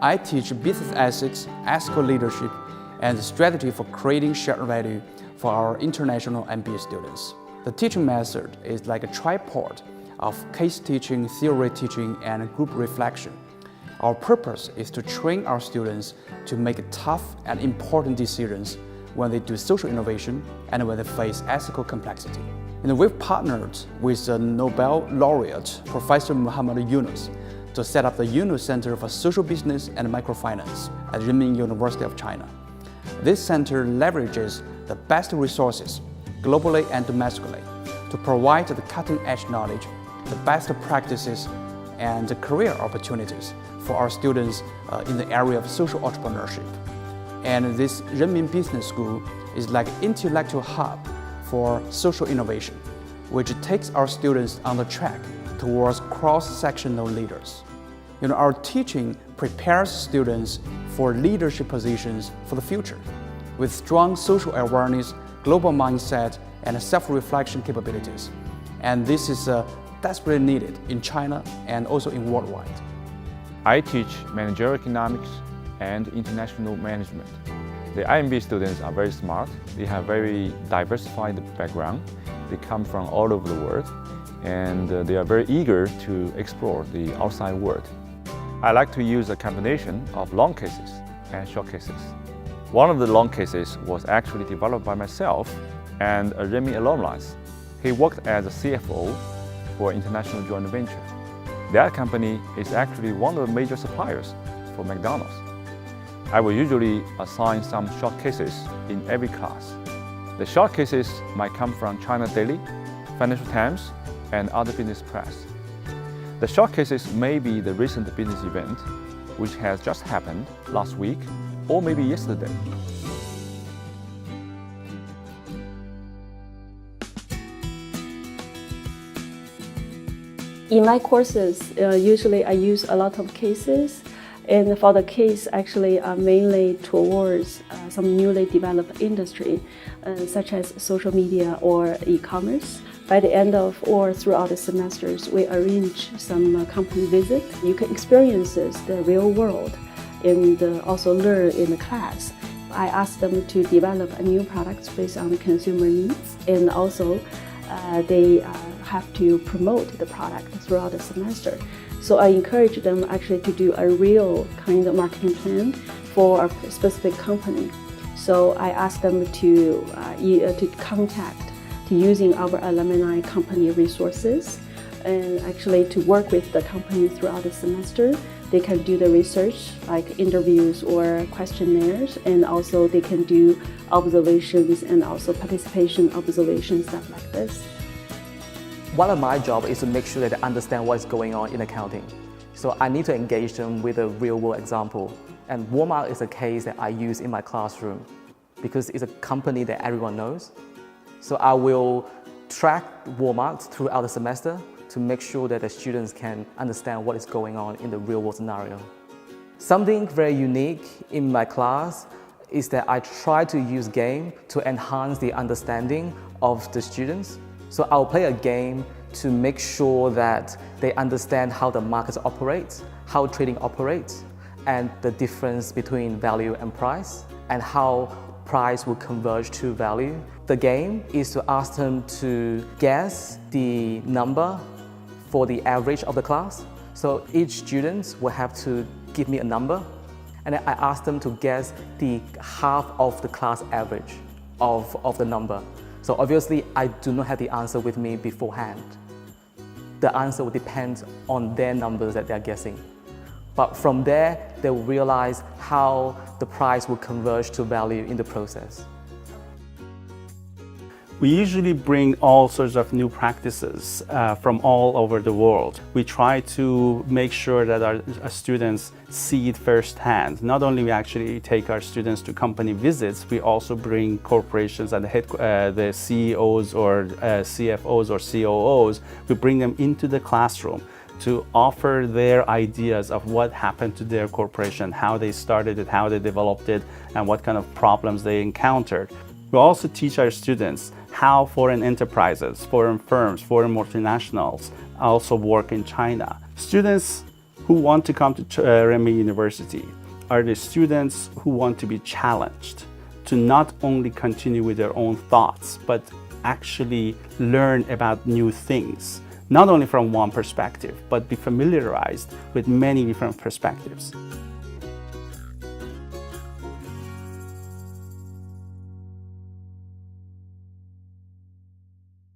I teach business ethics, ethical leadership, and strategy for creating shared value for our international IMBA students. The teaching method is like a tripod of case teaching, theory teaching, and group reflection. Our purpose is to train our students to make tough and important decisions when they do social innovation and when they face ethical complexity. And we've partnered with the Nobel laureate, Professor Muhammad Yunus, to set up the Yunus Center for Social Business and Microfinance at Renmin University of China. This center leverages the best resources, globally and domestically, to provide the cutting-edge knowledge, the best practices, and career opportunities for our students in the area of social entrepreneurship. And this Renmin Business School is like an intellectual hub for social innovation, which takes our students on the track towards cross-sectional leaders. Our teaching prepares students for leadership positions for the future, with strong social awareness, global mindset, and self-reflection capabilities. And this is desperately needed in China and also in worldwide. I teach managerial economics and international management. The IMBA students are very smart. They have very diversified background. They come from all over the world, and they are very eager to explore the outside world. I like to use a combination of long cases and short cases. One of the long cases was actually developed by myself and a Renmin alumni. He worked as a CFO for international joint venture. That company is actually one of the major suppliers for McDonald's. I will usually assign some short cases in every class. The short cases might come from China Daily, Financial Times, and other business press. The short cases may be the recent business event, which has just happened last week, or maybe yesterday. In my courses, usually I use a lot of cases, and for the case actually are mainly towards some newly developed industry, such as social media or e-commerce. By the end of or throughout the semesters, we arrange some company visit. You can experience the real world and also learn in the class. I ask them to develop a new product based on the consumer needs, and also they have to promote the product throughout the semester. So I encourage them actually to do a real kind of marketing plan for a specific company. So I ask them to contact to using our alumni company resources and actually to work with the company throughout the semester. They can do the research like interviews or questionnaires, and also they can do observations and also participation observations, stuff like this. One of my jobs is to make sure that they understand what's going on in accounting. So I need to engage them with a real-world example. And Walmart is a case that I use in my classroom because it's a company that everyone knows. So I will track Walmart throughout the semester to make sure that the students can understand what is going on in the real-world scenario. Something very unique in my class is that I try to use game to enhance the understanding of the students. So I'll play a game to make sure that they understand how the market operates, how trading operates, and the difference between value and price, and how price will converge to value. The game is to ask them to guess the number for the average of the class. So each student will have to give me a number, and then I ask them to guess the half of the class average of the number. So obviously, I do not have the answer with me beforehand. The answer will depend on their numbers that they're guessing. But from there, they will realize how the price will converge to value in the process. We usually bring all sorts of new practices from all over the world. We try to make sure that our students see it firsthand. Not only we actually take our students to company visits, we also bring corporations and the CEOs or CFOs or COOs, we bring them into the classroom to offer their ideas of what happened to their corporation, how they started it, how they developed it, and what kind of problems they encountered. We also teach our students how foreign enterprises, foreign firms, foreign multinationals also work in China. Students who want to come to Renmin University are the students who want to be challenged to not only continue with their own thoughts, but actually learn about new things, not only from one perspective, but be familiarized with many different perspectives.